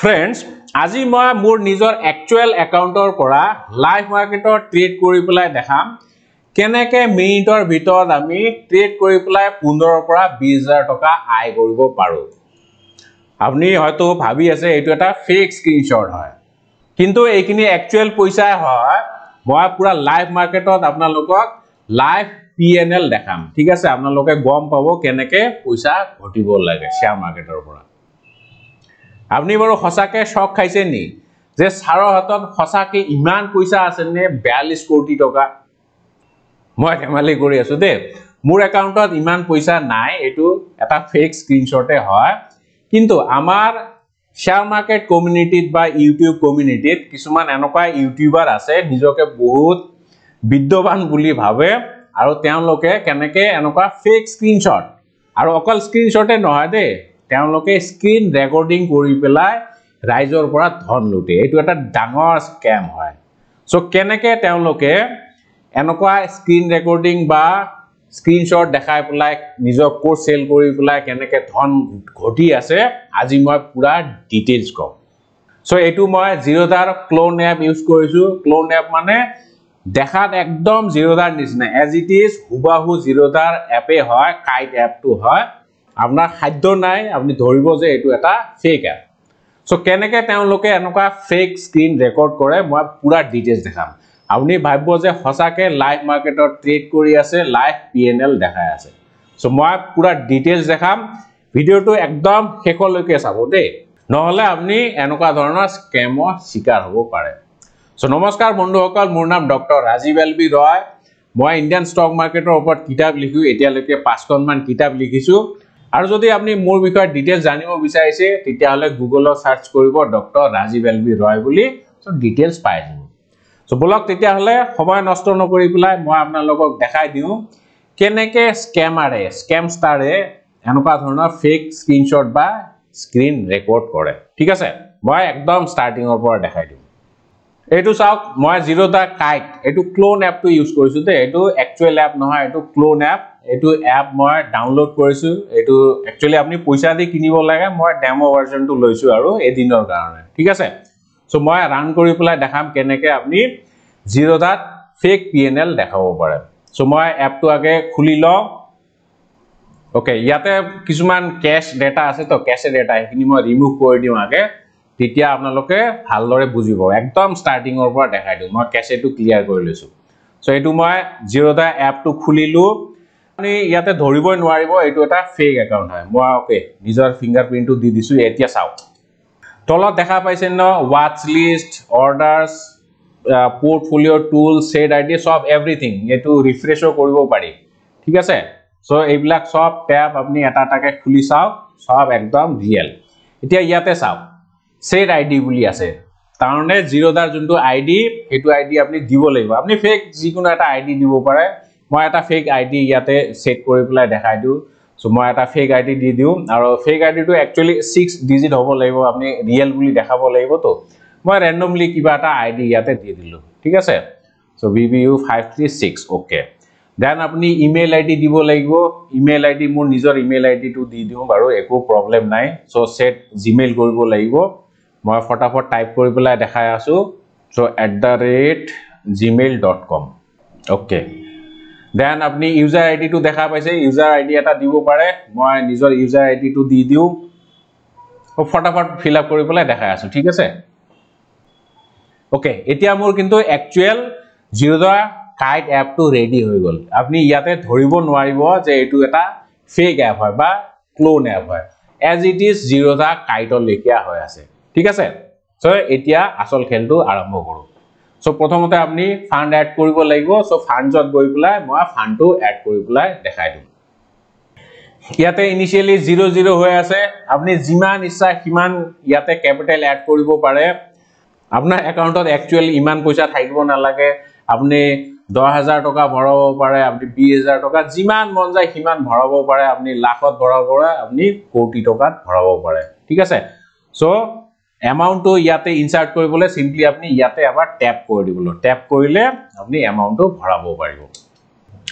friends আজি মই মোৰ নিজৰ একচুয়াল একাউন্টৰ পৰা লাইভ মাৰ্কেটৰ ট্ৰেড কৰি পেলাই দেখাম কেনেকে মিনিটৰ ভিতৰত আমি ট্ৰেড কৰি পেলাই 15 পৰা 20000 টকা আয় কৰিব পাৰো আপুনি হয়তো ভাবি আছে এটো এটা ফেক স্ক্ৰিনশট হয় কিন্তু এইখিনি একচুয়াল পইচা হয় মই পুরা লাইভ মার্কেটত আপোনালোকক লাইভ পিএনএল দেখাম ঠিক আছে আপোনালোকে গম পাবো কেনেকে পইচা ঘটিব লাগে শেয়ার মাৰ্কেটৰ পৰা আপনি বড় হসাকে শক খাইছে নি যে সাৰৰ হাতত হসাকে ইমান পইচা আছে নে 42 কোটি টকা মই ধেমালি কৰি আছো দে মোৰ একাউন্টত ইমান পইচা নাই এটো এটা ফেক স্ক্ৰিনশটে হয় কিন্তু আমাৰ শেয়াৰ মাৰ্কেট কমিউনিটিত বা ইউটিউব কমিউনিটিত কিছুমান এনেকুৱা ইউটিউবাৰ আছে নিজকে বহুত বিদ্যবান বুলি ভাবে আৰু তেওঁলোকে কেনেকে এনেকুৱা ফেক স্ক্ৰিনশট আৰু অকল স্ক্ৰিনশটে নহয় দে তেওঁলোকে স্ক্ৰিন ৰেকৰ্ডিং কৰি পেলাই ৰাইজৰ পৰা ধন লুটে এটো এটা ডাঙৰ স্ক্যাম হয় সো কেনেকে তেওঁলোকে এনেকুৱা স্ক্ৰিন ৰেকৰ্ডিং বা স্ক্ৰিনশট দেখাই পেলাই নিজৰ কোৰ্স সেল কৰি পেলাই কেনেকে ধন ঘটি আছে আজি মই পুৰা ডিটেইলছ কম সো এটো মই জিৰোদাৰ ক্লোন এপ ইউজ কৰিছো ক্লোন এপ মানে দেখাত একদম জিৰোদাৰ নিচিনা এজ ইট ইজ হুবাহু জিৰোদাৰ এপে হয় কাইট এপটো হয় আপোনাৰ খাদ্য নাই আপুনি ধৰিব যে এটো এটা ফেক এপ সো কেনেকে তেওঁলোকে এনেকুৱা ফেক স্ক্ৰিন ৰেকৰ্ড কৰে মই পুৰা ডিটেইলছ দেখাম আপুনি ভাবিব যে হসাকে লাইভ মাৰ্কেটৰ ট্ৰেড কৰি আছে লাইভ পিএনএল দেখাই আছে সো মই পুৰা ডিটেইলছ দেখাম ভিডিওটো একদম শেষলৈকে চাব দে নহলে আপুনি এনেকুৱা ধৰণৰ স্ক্যামৰ শিকাৰ হ'ব পাৰে সো নমস্কাৰ বন্ধুসকল মোৰ নাম ডক্টৰ ৰাজীৱ এলবি ৰয় মই ইণ্ডিয়ান ষ্টক মাৰ্কেটৰ ওপৰত কিতাপ লিখো এতিয়ালৈকে 5খন মান কিতাপ লিখিছো আৰু যদি আপুনি মোৰ বিষয়ে ডিটেইলছ জানিব বিচাৰিছে তেতিয়া হলে গুগলত সাৰ্চ কৰিব ডক্টৰ ৰাজীৱ এলবি ৰয় বুলি সো ডিটেইলছ পাই যাব সো বলক তেতিয়া হলে সময় নষ্ট নকৰি পেলাই মই আপোনালোকক দেখাই দিও কেনেকে স্ক্যামাৰে স্ক্যামষ্টাৰে এনেকুৱা ধৰণৰ ফেক স্ক্ৰিনশট বা স্ক্ৰিন ৰেকৰ্ড কৰে ঠিক আছে মই একদম ষ্টাৰ্টিংৰ পৰা দেখাই দিম এটো চাওক মই জিৰোদা কাইট এটো ক্লোন এপটো ইউজ কৰিছো তে এটো একচুয়াল এপ নহয় এটো ক্লোন এপ এটো এপ মই ডাউনলোড কৰিছো এটো একচুয়ালি আপুনি পইচা দি কিনিব লাগে মই ডেমো ভাৰ্সনটো লৈছো আৰু এদিনৰ কাৰণে ঠিক আছে সো মই ৰান কৰি পেলাই দেখাম কেনেকে আপুনি জিৰোদাত ফেক পিএনএল দেখাব পাৰে সো মই এপটো আগে খুলি ল ওকে ইয়াতে কিছুমান ক্যাশ ডেটা আছে তো ক্যাশ ডেটা এখিনি মই ৰিমুভ কৰি দিম আগে তেতিয়া আপোনালোকে ভালদৰে বুজিব একদম ষ্টাৰ্টিংৰ পৰা দেখাই দিম মই ক্যাশটো ক্লিয়াৰ কৰি লৈছো সো এটো মই জিৰোদা এপটো খুলিলো আপুনি ইয়াতে ধৰিবই নোৱাৰিব এটো এটা ফেক একাউন্ট হয় মই ওকে নিজৰ ফিংগাৰপ্ৰিন্টটো দি দিছো এতিয়া চাওক তলত দেখা পাইছে ন watch list orders portfolio tool set ID সব এভৰিথিং এটো ৰিফ্ৰেশও কৰিব পাৰি ঠিক আছে সো এইবিলাক সব ট্যাব আপুনি এটা টাকে খুলি চাওক সব একদম ৰিয়েল এতিয়া ইয়াতে চাওক সেট আইডি বুলি আছে তাৰনে জিৰোদাৰ যোনটো আইডি এটো আইডি আপুনি দিব লাগিব আপুনি ফেক যিকোনো এটা আইডি দিব পাৰে মই এটা ফেক আইডি ইয়াতে সেট কৰি পেলাই দেখাই দিও সো মই এটা ফেক আইডি দি দিও আৰু ফেক আইডিটো একচুয়ালি 6 ডিজিট হ'ব লাগিব আপুনি ৰিয়েল বুলি দেখাব লাগিব তো মই ৰেন্ডমলি কিবা এটা আইডি ইয়াতে দি দিলো ঠিক আছে সো BBU536 ওকে দেন আপুনি ইমেইল আইডি দিব লাগিব ইমেইল আইডি মোৰ নিজৰ ইমেইল আইডিটো দি দিও বাৰু একো প্ৰবলেম নাই সো সেট জিমেইল কৰিব লাগিব মই ফটাফট টাইপ কৰি পেলাই দেখাই আছো সো @gmail.com ওকে দেন আপনি ইউজাৰ আইডি টো দেখা পাইছে ইউজাৰ আইডি এটা দিব পাৰে মই নিজৰ ইউজাৰ আইডি টো দি দিও ও ফটাফট ফিল আপ কৰি পেলাই দেখাই আছো ঠিক আছে ওকে এতিয়া মোৰ কিন্তু একচুয়াল জিৰোদা কাইট এপটো ৰেডি হৈ গল আপনি ইয়াতে ধৰিব নোৱাৰিব যে এটো এটা ফেক এপ হয় বা ক্লোন এপ হয় এজ ইট ইজ জিৰোদা কাইটৰ লেখিয়া হৈ আছে ঠিক আছে সো এতিয়া আসল খেলটো আৰম্ভ কৰো সো প্ৰথমতে আপনি ফান্ড এড কৰিব লাগিব সো ফান্ডত গৈ পেলাই মই ফান্ডটো এড কৰি পেলাই দেখাই দিম ইয়াতে ইনিশিয়ালি 00 হৈ আছে আপনি যিমান ইচ্ছা কিমান ইয়াতে ক্যাপিটাল এড কৰিব পাৰে আপোনাৰ একাউন্টত একচুয়ালি ইমান পইচা থাকিব না লাগে আপনি 10000 টকা ভৰাব পাৰে আপনি 20000 টকা যিমান মন যায় কিমান ভৰাব পাৰে আপনি লাখত ভৰাব পাৰে আপনি কোটি টকাত ভৰাব পাৰে ঠিক আছে সো এমাউন্টটো ইয়াতে ইনসাৰ্ট কৰিবলৈ সিম্পলি আপনি ইয়াতে এবাৰ ট্যাপ কৰি দিবলো ট্যাপ কৰিলে আপনি এমাউন্টটো ভৰাব পাৰিব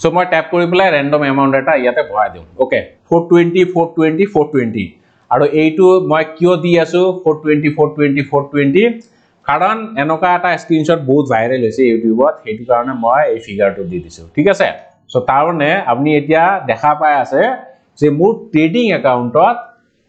সো মই ট্যাপ কৰি পেলাই ৰেন্ডম এমাউন্ট এটা ইয়াতে ভৰাই দিম ওকে 420 420 420 আৰু এইটো মই কিয় দি আছো 420 420 420 কাৰণ এনেকা এটা স্ক্ৰিনশ্বট বহুত ভাইৰেল হৈছে ইউটিউবত হেতু কাৰণে মই এই ফিগাৰটো দি দিছো ঠিক আছে সো তাৰনে আপুনি এতিয়া দেখা পাই আছে যে মোৰ ট্ৰেডিং একাউন্টত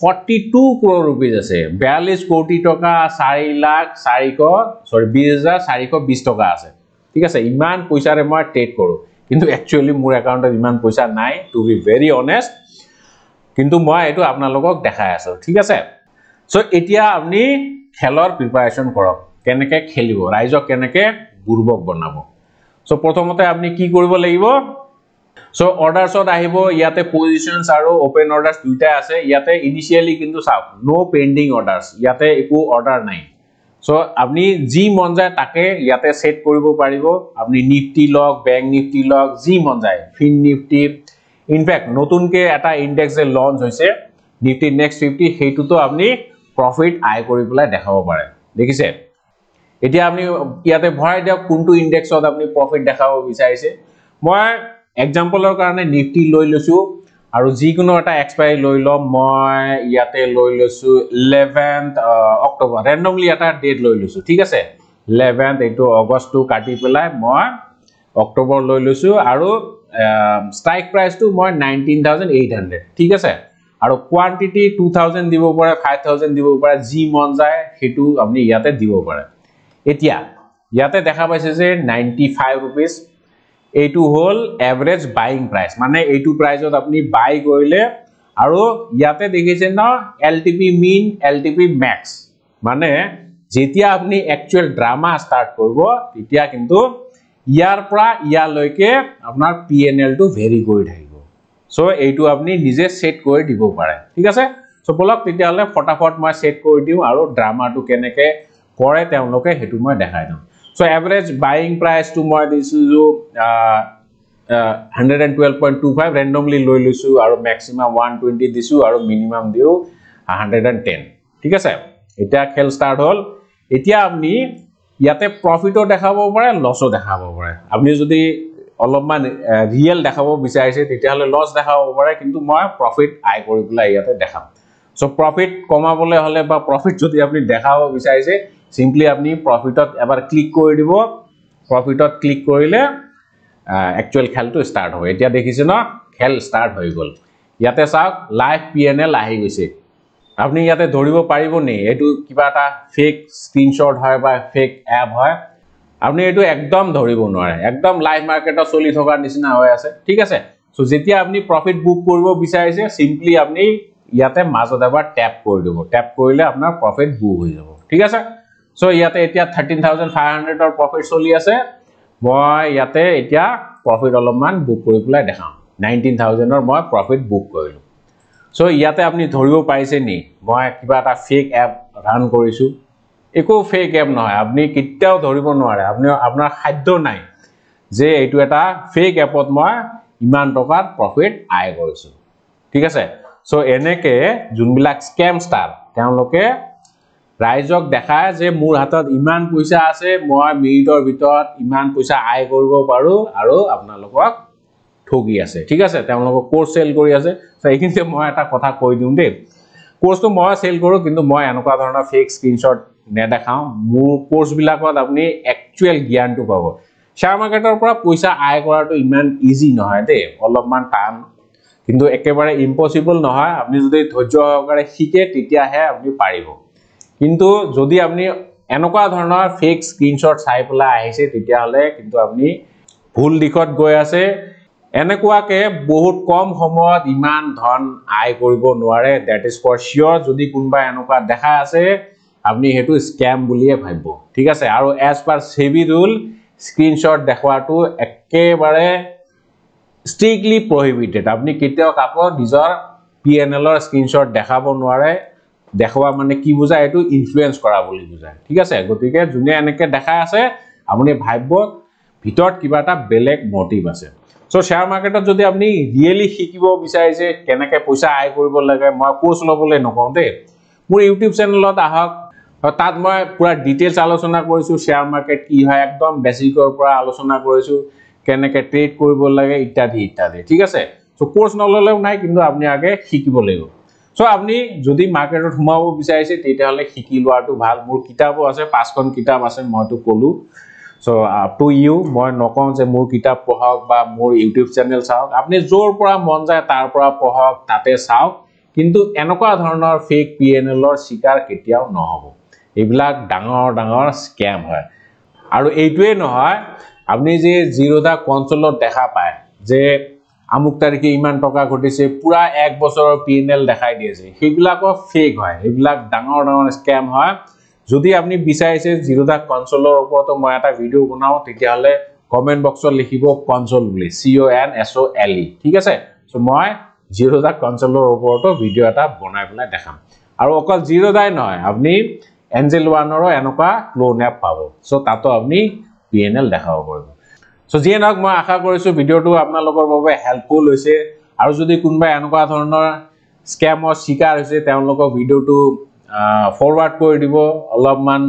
42 crore rupees আছে 42 কোটি টকা 20,420 টকা আছে ঠিক আছে ইমান পইচাৰে মই ট্ৰেড কৰো কিন্তু একচুয়ালি মোৰ একাউন্টত ইমান পইচা নাই টু বি ভেৰি অনেষ্ট কিন্তু মই এটো আপোনালোকক দেখাই আছো ঠিক আছে সো এতিয়া আপুনি খেলৰ প্ৰিপাৰেচন কৰক কেনেকে খেলিব ৰাইজক কেনেকে বুৰবক বনাব সো প্ৰথমতে আপুনি কি কৰিব লাগিব সো অৰ্ডাৰছত আহিব ইয়াতে পজিশনস আৰু ওপেন অৰ্ডাৰস দুইটা আছে ইয়াতে ইনিশিয়ালি কিন্তু চাওক নো পেন্ডিং অৰ্ডাৰস ইয়াতে একো অৰ্ডাৰ নাই সো আপুনি জি মন যায় তাকে ইয়াতে সেট কৰিব পাৰিব আপুনি নিফটি লক ব্যাংক নিফটি লক জি মন যায় ফিন নিফটি ইনফ্যাক্ট নতুনকে এটা ইনডেক্স যে লঞ্চ হৈছে নিফটি নেক্সট 50 হেতুটো আপুনি প্ৰফিট আই কৰি পেলাই দেখাব পাৰে দেখিছে এতিয়া আপুনি ইয়াতে ভৰাই দিয়ক কোনটো ইনডেক্সত আপুনি প্ৰফিট দেখাব বিচাৰিছে মই এক্সাম্পলৰ কাৰণে নিফটি লৈ লৈছো আৰু যিকোনো এটা এক্সপায়াৰি লৈ লম মই ইয়াতে লৈ লৈছো 11th অক্টোবৰ randomly এটা ডেট লৈ লৈছো ঠিক আছে 11th এইটো আগষ্ট টু কাটি পেলাই মই অক্টোবৰ লৈ লৈছো আৰু স্ট্ৰাইক প্ৰাইসটো মই 19800 ঠিক আছে আৰু কোয়ান্টিটি 2000 দিব পাৰে 5000 দিব পাৰে জি মন যায় হেতু আপুনি ইয়াতে দিব পাৰে এতিয়া ইয়াতে দেখা পাইছে যে 95 rupees এইটো হল এভাৰেজ বাইং প্ৰাইস মানে এইটো প্ৰাইসত আপুনি বাই কৰিলে আৰু ইয়াতে দেখিছে না এলটিপি মিন এলটিপি ম্যাক্স মানে যেতিয়া আপুনি একচুয়াল ড্ৰামা স্টাৰ্ট কৰিব তেতিয়া কিন্তু ইয়াৰ পৰা ইয়ালৈকে আপোনাৰ পিএনএল টো ভেৰি কৰি থাকিব সো এইটো আপুনি নিজে সেট কৰি দিব পাৰে ঠিক আছে সো বলক তেতিয়া হলে ফটাফট মই সেট কৰি দিও আৰু ড্ৰামাটো কেনেকে কৰে তেওঁলোকে হেতু মই দেখাই দিম so average buying price to মই দিছো 112.25 randomly লৈ লৈছো আৰু ম্যাক্সিমাম 120 দিছো আৰু মিনিমাম দিও 110 ঠিক আছে এটা খেল স্টাৰ্ট হল এতিয়া আপনি ইয়াতে প্ৰফিটও দেখাব পাৰে লসও দেখাব পাৰে আপনি যদি অলপমান ৰিয়েল দেখাব বিচাৰিছে তেতিয়া হলে লস দেখাব পাৰে কিন্তু মই প্ৰফিট আই কৰি পেলাই ইয়াতে দেখাম সো প্ৰফিট কমাবলে হলে বা প্ৰফিট যদি আপনি দেখাব বিচাৰিছে সিম্পলি আপনি প্ৰফিটত এবাৰ ক্লিক কৰি দিব প্ৰফিটত ক্লিক কৰিলে একচুয়াল খেলটো স্টার্ট হয় এতিয়া দেখিছে না খেল স্টার্ট হৈ গল ইয়াতে চাওক লাইভ পিএনএল আহি গৈছে আপনি ইয়াতে ধৰিব পাৰিব নে এটো কিবা এটা ফেক স্ক্ৰিনশ্বট হয় বা ফেক এপ হয় আপনি এটো একদম ধৰিব নোৱাৰে একদম লাইভ মাৰ্কেটত চলি থকাৰ নিচিনা হৈ আছে ঠিক আছে সো যেতিয়া আপনি প্ৰফিট বুক কৰিব বিচাৰিছে সিম্পলি আপনি ইয়াতে মাজত এবাৰ ট্যাপ কৰি দিব ট্যাপ কৰিলে আপোনাৰ প্ৰফিট বুক হৈ যাব ঠিক আছে সো ইয়াতে এতিয়া 13500 ৰ প্ৰফিট চলি আছে মই ইয়াতে এতিয়া প্ৰফিট অলপমান বুক কৰি পেলাই দেখাম 19000 ৰ মই প্ৰফিট বুক কৰিলো সো ইয়াতে আপনি ধৰিব পাৰিছে নি মই কিবা এটা ফেক এপ ৰান কৰিছো একো ফেক এপ নহয় আপনি কিটাও ধৰিব নোৱাৰে আপনি আপোনাৰ খাদ্য নাই যে এইটো এটা ফেক এপত মই ইমান টকাৰ প্ৰফিট আই কৰিছো ঠিক আছে সো এনেকে যোনবিলাক স্ক্যাম ষ্টাৰ তেওঁলোকে ৰাইজক দেখায় যে মোৰ হাতত ইমান পইচা আছে মই মিনিটৰ ভিতৰত ইমান পইচা আই কৰিব পাৰো আৰু আপোনালোকক ঠগি আছে ঠিক আছে তেওঁলোকক কোৰ্স সেল কৰি আছে সো এইখিনিতে মই এটা কথা কৈ দিম দে কোৰ্সটো মই সেল কৰো কিন্তু মই এনেকুৱা ধৰণৰ ফেক স্ক্ৰিনশ্বট নেদেখাও মোৰ কোৰ্স বিলাকত আপুনি একচুয়াল জ্ঞানটো পাব শেয়াৰ মাৰ্কেটৰ পৰা পইচা আই কৰাটো ইমান ইজি নহয় দে অলপমান টান কিন্তু একেবাৰে ইম্পসিবল নহয় আপনি যদি ধৈৰ্য সহকাৰে শিকে তেতিয়াহে আপনি পাৰিব কিন্তু যদি আপনি এনেকুৱা ধৰণৰ ফেক স্ক্ৰিনশ্বট চাই পেলাই আহিছে তেতিয়া হলে কিন্তু আপনি ভুল দিশত গৈ আছে এনেকুৱাকে বহুত কম সময়ত ইমান ধন আই কৰিব নোৱাৰে দ্যাট ইজ ফৰ শিওৰ যদি কোনবা এনেকুৱা দেখা আছে আপনি হেতু স্ক্যাম বুলিয়ে ভাবিব ঠিক আছে আৰু এজ পাৰ সেবি ৰুল স্ক্ৰিনশ্বট দেখাটো একেবাৰে স্ট্ৰিক্টলি প্ৰহিবিটেড আপনি কেতিয়াও কাকো নিজৰ পিএনএল ৰ স্ক্ৰিনশ্বট দেখাব নোৱাৰে দেখুৱা মানে কি বুজায় এটো ইনফ্লুয়েন্স কৰা বুলি বুজায় ঠিক আছে গতিকে জুনে এনেকে দেখা আছে আপুনি ভাবিব ভিতৰত কিবা এটা বেলেগ মোটিভ আছে সো শেয়াৰ মাৰ্কেটত যদি আপনি ৰিয়েলি শিকিব বিচাৰিছে কেনেকে পইচা আই কৰিব লাগে মই কোৰ্স লবলৈ নকওঁ দে মোৰ ইউটিউব চেনেলত আহক তাত মই পুৰা ডিটেইলছ আলোচনা কৰিছো শেয়াৰ মাৰ্কেট কি হয় একদম বেসিকৰ পৰা আলোচনা কৰিছো কেনেকে ট্ৰেড কৰিব লাগে ইত্যাদি ইত্যাদি ঠিক আছে সো কোৰ্স নললেও নাই কিন্তু আপনি আগে শিকিব লাগিব সো আপনি যদি মার্কেটত সোমাব বিচাৰিছে তেতিয়াহলে শিকি লোৱাটো ভাল মোৰ কিতাপো আছে 5খন কিতাপ আছে মইতো কলো সো আপ টু ইউ মই নকওঁ যে মোৰ কিতাপ পঢ়ক বা মোৰ ইউটিউব চেনেল চাওক আপুনি জোৰ পৰা মন যায় তাৰ পৰা পঢ়ক তাতে চাওক কিন্তু এনেকুৱা ধৰণৰ ফেক পিএনএলৰ শিকাৰ কেতিয়াও নহব এইবিলাক ডাঙৰ ডাঙৰ স্ক্যাম হয় আৰু এইটোৱে নহয় আপনি যে জিৰোদা কনসোলত দেখা পায় যে আমুক তাৰিখে ইমান টকা ঘটিছে পুৰা 1 বছৰৰ পিএনএল দেখাই দিয়েছে সেইবিলাকো ফেক হয় এইবিলাক ডাঙৰ ডাঙৰ স্ক্যাম হয় যদি আপনি বিচাৰিছে জিৰোদা কনসোলৰ ওপৰত মই এটা ভিডিও বনাও তেতিয়াহলে কমেন্ট বক্সত লিখিব কনসোল বুলি CONSOLE ঠিক আছে সো মই জিৰোদা কনসোলৰ ওপৰত ভিডিও এটা বনাই পেলাই দেখাম আৰু অকল জিৰোদাই নহয় আপনি এঞ্জেল ওয়ানৰো এনেকুৱা ক্লোন এপ পাব সো তাতো আপনি পিএনএল দেখাব পাৰিব সো যিয়ে নহওক মই আশা কৰিছো ভিডিওটো আপোনালোকৰ বাবে হেল্পফুল হৈছে আৰু যদি কোনবা এনেকুৱা ধৰণৰ স্ক্যামৰ শিকাৰ হৈছে তেওঁলোকৰ ভিডিওটো ফৰৱাৰ্ড কৰি দিব অলপমান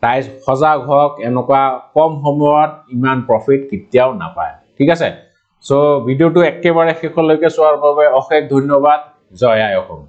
ৰাইজ সজাগ হওক এনেকুৱা কম সময়ত ইমান প্ৰফিট কেতিয়াও নাপায় ঠিক আছে সো ভিডিওটো একেবাৰে শেষলৈকে চোৱাৰ বাবে অশেষ ধন্যবাদ জয় আই অসম